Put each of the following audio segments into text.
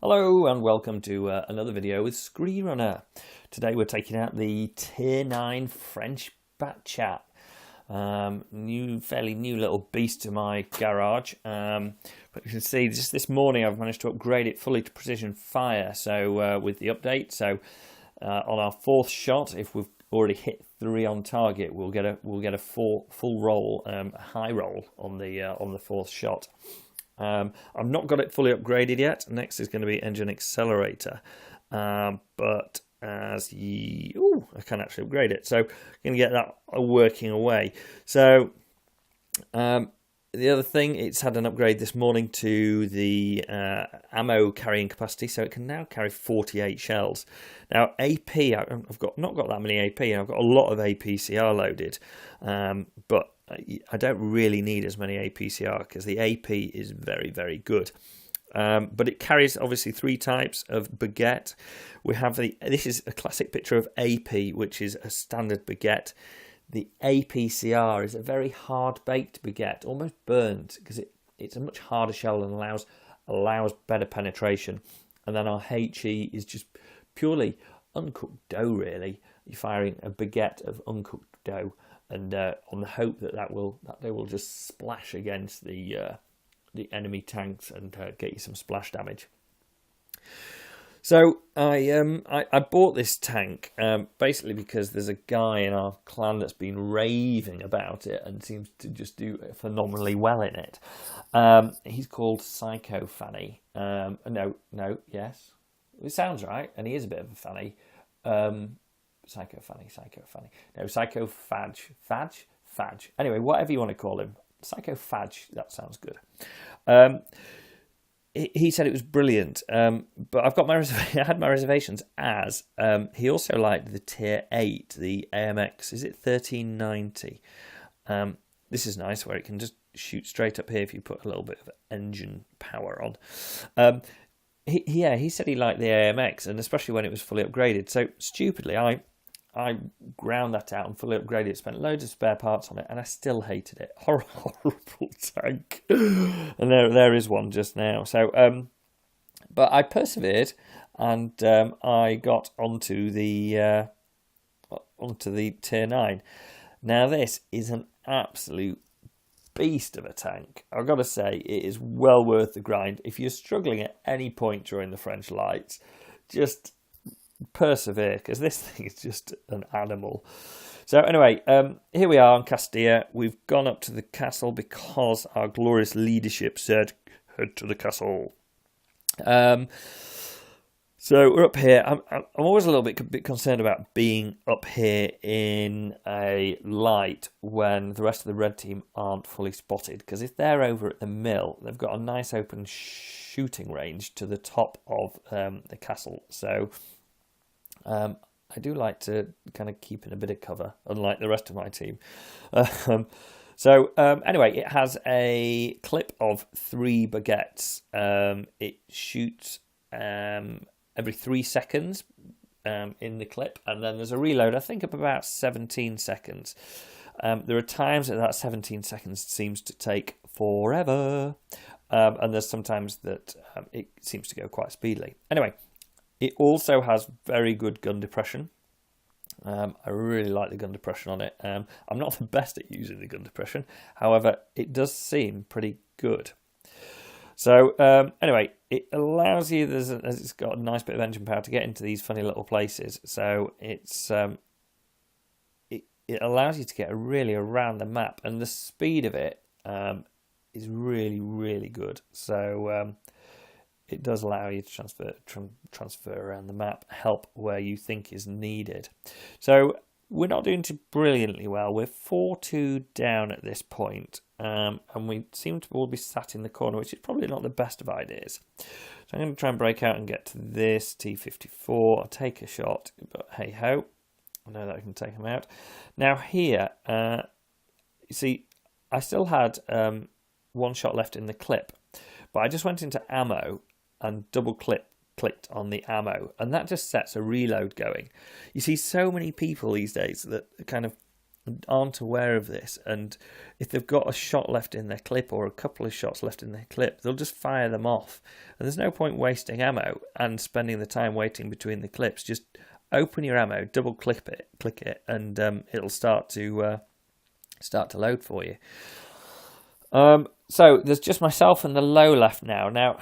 Hello and welcome to another video with Scree Runner. Today we're taking out the Tier 9 French Batchat. Fairly new little beast to my garage. But you can see just this morning I've managed to upgrade it fully to precision fire. So with the update, on our fourth shot, if we've already hit 3 on target, we'll get a full roll, high roll on the fourth shot. I've not got it fully upgraded yet. Next is going to be engine accelerator, but I can actually upgrade it, so I'm going to get that working away. So the other thing, it's had an upgrade this morning to the ammo carrying capacity, so it can now carry 48 shells. Now AP, I've not got that many AP, and I've got a lot of APCR loaded, but I don't really need as many APCR because the AP is very, very good. But it carries obviously 3 types of baguette. We have this is a classic picture of AP, which is a standard baguette. The APCR is a very hard baked baguette, almost burnt, because it's a much harder shell and allows better penetration. And then our HE is just purely uncooked dough, really. You're firing a baguette of uncooked dough, and on the hope that they will just splash against the enemy tanks and get you some splash damage. So I bought this tank basically because there's a guy in our clan that's been raving about it and seems to just do phenomenally well in it. He's called Psycho Fanny. Yes, it sounds right, and he is a bit of a fanny. Psycho Fanny. No, Psycho Fadge. Anyway, whatever you want to call him. Psycho Fadge, that sounds good. He said it was brilliant, but I've got I had my reservations as he also liked the Tier 8, the AMX. Is it 1390? This is nice, where it can just shoot straight up here if you put a little bit of engine power on. He said he liked the AMX, and especially when it was fully upgraded. So stupidly, I ground that out and fully upgraded it, spent loads of spare parts on it, and I still hated it. Horrible tank. And there is one just now. So, but I persevered, and I got onto the Tier 9. Now this is an absolute beast of a tank. I've got to say, it is well worth the grind. If you're struggling at any point during the French lights, just persevere, because this thing is just an animal. So anyway, here we are on Castilla. We've gone up to the castle because our glorious leadership said head to the castle. So we're up here. I'm always a little bit concerned about being up here in a light when the rest of the red team aren't fully spotted, because if they're over at the mill, they've got a nice open shooting range to the top of the castle. So I do like to kind of keep in a bit of cover, unlike the rest of my team. Anyway, it has a clip of 3 baguettes. It shoots every 3 seconds in the clip, and then there's a reload, I think, of about 17 seconds. There are times that 17 seconds seems to take forever, and there's sometimes that it seems to go quite speedily. Anyway, it also has very good gun depression. I really like the gun depression on it. I'm not the best at using the gun depression. However, it does seem pretty good. So anyway, it allows you, it's got a nice bit of engine power to get into these funny little places. So it allows you to get really around the map, and the speed of it is really, really good. So it does allow you to transfer around the map, help where you think is needed. So we're not doing too brilliantly well. We're 4-2 down at this point, and we seem to all be sat in the corner, which is probably not the best of ideas. So I'm going to try and break out and get to this T-54. I'll take a shot, but hey-ho. I know that I can take him out. Now here, you see, I still had 1 shot left in the clip, but I just went into ammo and double clicked on the ammo, and that just sets a reload going. You see so many people these days that kind of aren't aware of this, and if they've got a shot left in their clip or a couple of shots left in their clip, they'll just fire them off. And there's no point wasting ammo and spending the time waiting between the clips. Just open your ammo, double click it, and it'll start to load for you. So there's just myself and the low left now. Now,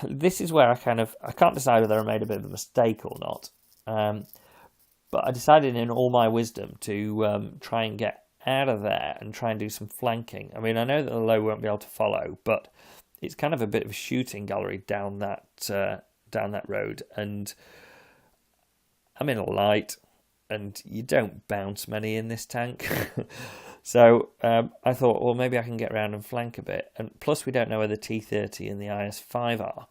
this is where I can't decide whether I made a bit of a mistake or not. But I decided in all my wisdom to try and get out of there and try and do some flanking. I mean, I know that the low won't be able to follow, but it's kind of a bit of a shooting gallery down that road, and I'm in a light, and you don't bounce many in this tank. So I thought, well, maybe I can get around and flank a bit. And plus, we don't know where the T30 and the IS-5 are.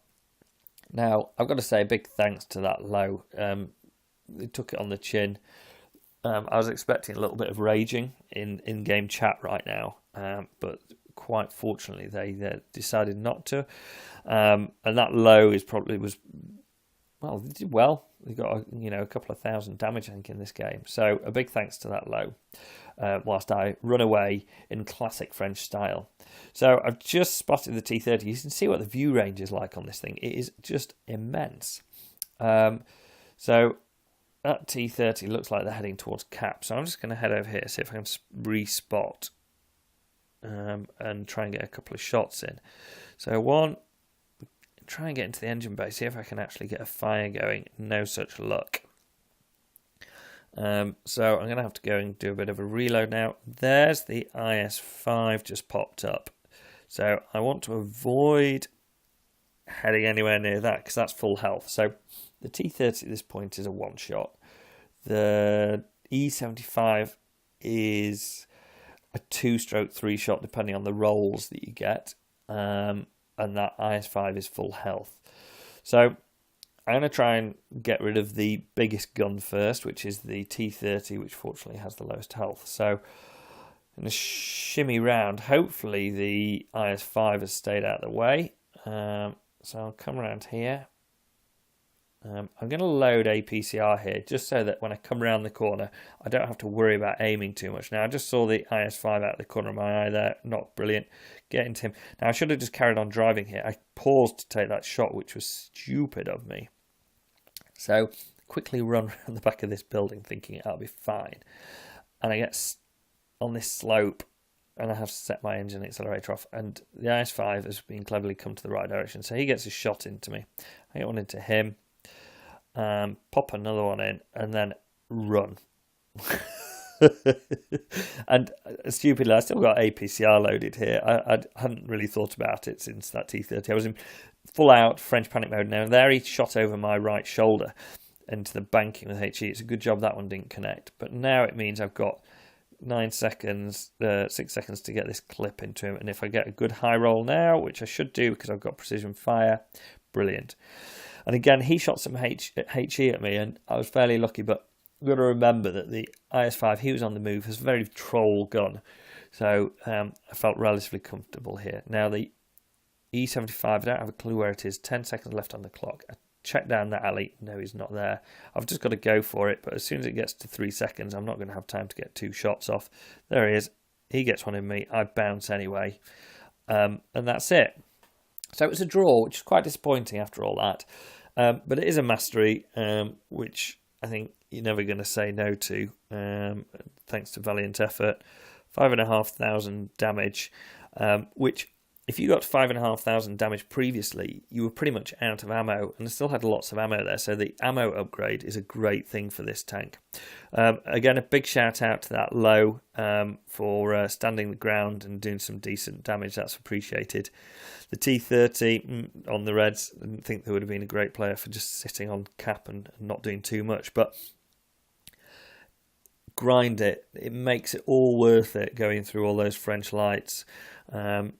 Now, I've got to say a big thanks to that low. They took it on the chin. I was expecting a little bit of raging in game chat right now, but quite fortunately they decided not to. And that low was they did well. They got a couple of thousand damage, I think, in this game. So a big thanks to that low. Whilst I run away in classic French style. So I've just spotted the T30. You can see what the view range is like on this thing. It is just immense. So that T30 looks like they're heading towards cap. So I'm just going to head over here, see if I can respot and try and get a couple of shots in. So one, try and get into the engine bay, see if I can actually get a fire going. No such luck. So I'm going to have to go and do a bit of a reload now. There's the IS-5 just popped up. So I want to avoid heading anywhere near that because that's full health. So the T30 at this point is a one-shot. The E75 is a 2-stroke 3-shot depending on the rolls that you get. And that IS-5 is full health. So I'm going to try and get rid of the biggest gun first, which is the T30, which fortunately has the lowest health. So I'm going to shimmy round. Hopefully the IS-5 has stayed out of the way. So I'll come around here. I'm going to load APCR here, just so that when I come around the corner, I don't have to worry about aiming too much. Now, I just saw the IS-5 out of the corner of my eye there. Not brilliant. Get into him. Now, I should have just carried on driving here. I paused to take that shot, which was stupid of me. So, quickly run around the back of this building, thinking I'll be fine. And I get on this slope, and I have to set my engine accelerator off. And the IS-5 has been cleverly come to the right direction, so he gets a shot into me. I get one into him. Pop another one in and then run. And stupidly, I still got APCR loaded here. I hadn't really thought about it since that T30. I was in full out French panic mode now. There he shot over my right shoulder into the banking with HE. It's a good job that one didn't connect. But now it means I've got 6 seconds to get this clip into him. And if I get a good high roll now, which I should do because I've got precision fire, brilliant. And again, he shot some HE at me, and I was fairly lucky, but you've got to remember that the IS-5, he was on the move, has a very troll gun. So I felt relatively comfortable here. Now, the E75, I don't have a clue where it is. 10 seconds left on the clock. I check down the alley. No, he's not there. I've just got to go for it, but as soon as it gets to 3 seconds, I'm not going to have time to get 2 shots off. There he is. He gets one in me. I bounce anyway. And that's it. So it was a draw, which is quite disappointing after all that. But it is a mastery, which I think you're never going to say no to, thanks to valiant effort. 5,500 damage, which if you got 5,500 damage previously, you were pretty much out of ammo, and I still had lots of ammo there, so the ammo upgrade is a great thing for this tank. Again, a big shout out to that low for standing the ground and doing some decent damage. That's appreciated. The T30 on the Reds, I didn't think they would have been a great player for just sitting on cap and not doing too much, but grind it. It makes it all worth it going through all those French lights.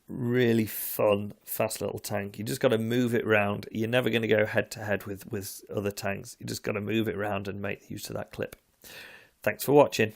Really fun, fast little tank. You just got to move it around. You're never going to go head to head with other tanks. You just got to move it around and make use of that clip. Thanks for watching.